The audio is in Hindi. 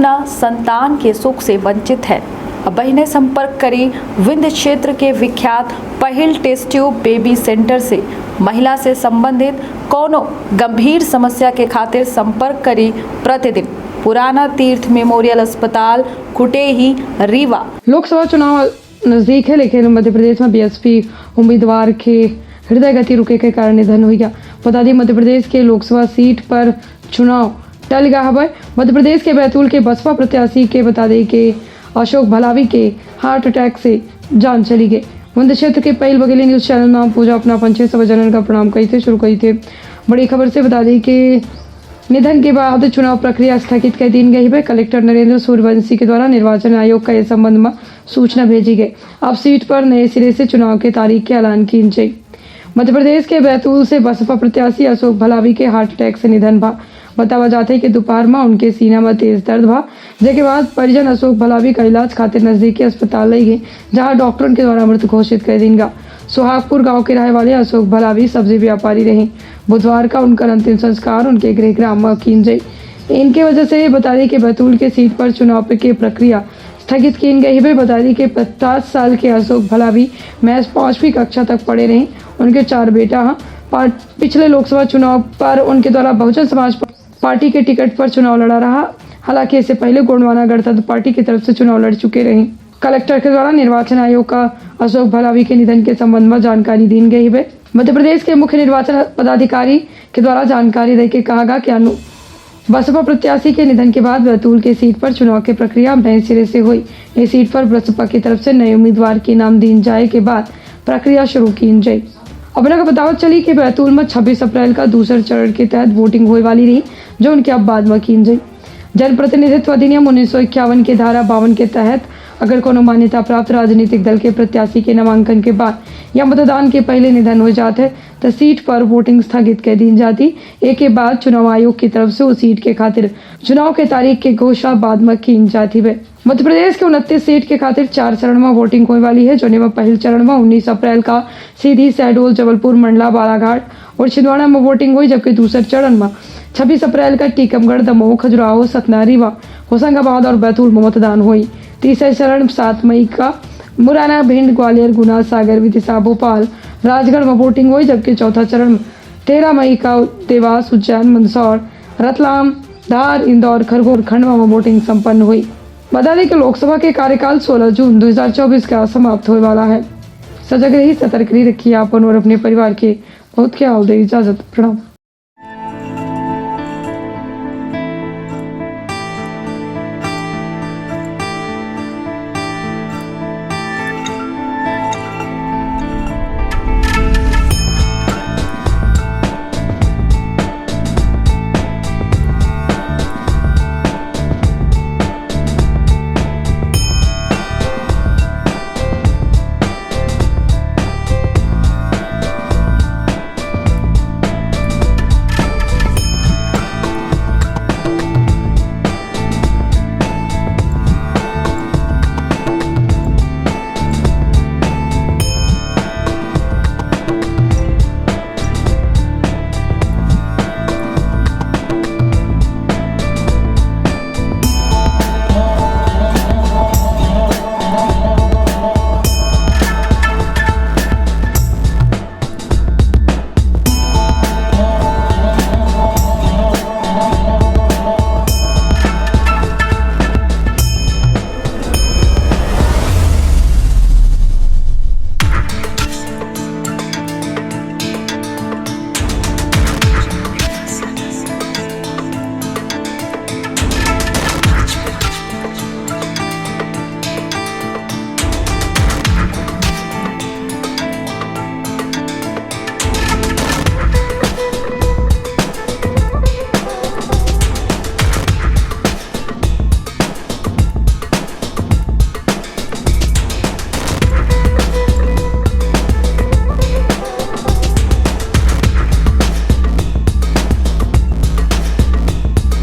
अपना संतान के सुख से वंचित है। अब बहनें संपर्क करें विंध्य क्षेत्र के विख्यात पहिल टेस्ट ट्यूब बेबी सेंटर से। महिला से संबंधित कोनो गंभीर समस्या के खातिर संपर्क करें प्रतिदिन पुराना तीर्थ मेमोरियल अस्पताल कुटेही रीवा। लोकसभा चुनाव नजदीक है, लेकिन मध्य प्रदेश में बीएसपी उम्मीदवार के हृदय गति रुके के कारण निधन हो गया। बता दें, मध्य प्रदेश के लोकसभा सीट पर चुनाव टल गया है। मध्य प्रदेश के बैतूल के बसपा प्रत्याशी के बता दें कि अशोक भलावी के हार्ट अटैक से जान चली गई। विंध्य क्षेत्र के पहिल बघेली न्यूज चैनल में हम पूजा अपना पंचे सब जनन का प्रणाम कही थे शुरू कही थे। बड़ी खबर से बता दें कि निधन के बाद चुनाव प्रक्रिया स्थगित कर दी गई है। कलेक्टर नरेंद्र सूर्यवंशी के द्वारा निर्वाचन आयोग का इस संबंध में सूचना भेजी गई। अब सीट पर नए सिरे से चुनाव की तारीख के ऐलान की जाए। मध्य प्रदेश के बैतूल से बसपा प्रत्याशी अशोक भलावी के हार्ट अटैक से निधन भा। बतावा जाता है कि दोपहर में उनके सीना में तेज दर्द भा, जिसके बाद परिजन अशोक भलावी का इलाज खातिर नजदीकी अस्पताल ले गए, जहां डॉक्टरों के द्वारा मृत घोषित कर देगा। सुहागपुर गांव के रहने वाले अशोक भलावी सब्जी व्यापारी रहे। बुधवार का उनका अंतिम संस्कार उनके गृह ग्राम में किया जाए। इनके वजह से बता दें कि बैतूल के सीट पर चुनाव की प्रक्रिया स्थगित की गई है। बता दें कि 50 साल के अशोक भलावी महज 5वीं कक्षा तक पढ़े रहे। उनके 4 बेटा हैं। पिछले लोकसभा चुनाव पर उनके द्वारा बहुजन समाज पार्टी के टिकट पर चुनाव लड़ा रहा। हालांकि इससे पहले गोंडवाना गणतंत्र पार्टी की तरफ से चुनाव लड़ चुके रहे। कलेक्टर के द्वारा निर्वाचन आयोग का अशोक भलावी के निधन के संबंध में जानकारी दी गई है। मध्य प्रदेश के मुख्य निर्वाचन पदाधिकारी के द्वारा जानकारी देकर कहा गया कि बसपा प्रत्याशी के निधन के बाद बैतूल के सीट पर चुनाव की प्रक्रिया नए सिरे से हुई। इस सीट पर बसपा की तरफ से नए उम्मीदवार के नाम दिए जाए के बाद प्रक्रिया शुरू की जाए। अब का बतावत चली कि बैतूल में 26 अप्रैल का दूसरे चरण के तहत वोटिंग होने वाली रही, जो उनके अब बाद में की जाए। जनप्रतिनिधित्व अधिनियम 1951 के धारा 52 के तहत अगर कोनो मान्यता प्राप्त राजनीतिक दल के प्रत्याशी के नामांकन के बाद या मतदान के पहले निधन हो जाते तो सीट पर वोटिंग स्थगित कर दी जाती। एक के बाद चुनाव आयोग की तरफ से उस सीट के खातिर चुनाव के तारीख की घोषणा बाद में की जाती है। मध्य प्रदेश के 29 सीट के खातिर 4 चरण में वोटिंग होने वाली है, जिनमें पहले चरण में 19 अप्रैल का सीधी, शहडोल, जबलपुर, मंडला, बालाघाट और छिंदवाड़ा में वोटिंग हुई, जबकि दूसरे चरण में 26 अप्रैल का टीकमगढ़, दमोह, खजुराहो, सतना, रीवा, होशंगाबाद और बैतूल में मतदान हुई। तीसरा चरण 7 मई का मुरैना, भिंड, ग्वालियर, गुना, सागर, विदिशा, भोपाल, राजगढ़ में वोटिंग हुई, जबकि चौथा चरण 13 मई का देवास, उज्जैन, मंदसौर, रतलाम, धार, इंदौर, खरगोन, खंडवा में वोटिंग संपन्न हुई। बता दें कि लोकसभा के कार्यकाल 16 जून 2024 का समाप्त होने वाला है। सजग रही, सतर्क रही, रखिए आपन और अपने परिवार के बहुत ख्याल दे। इजाजत, प्रणाम।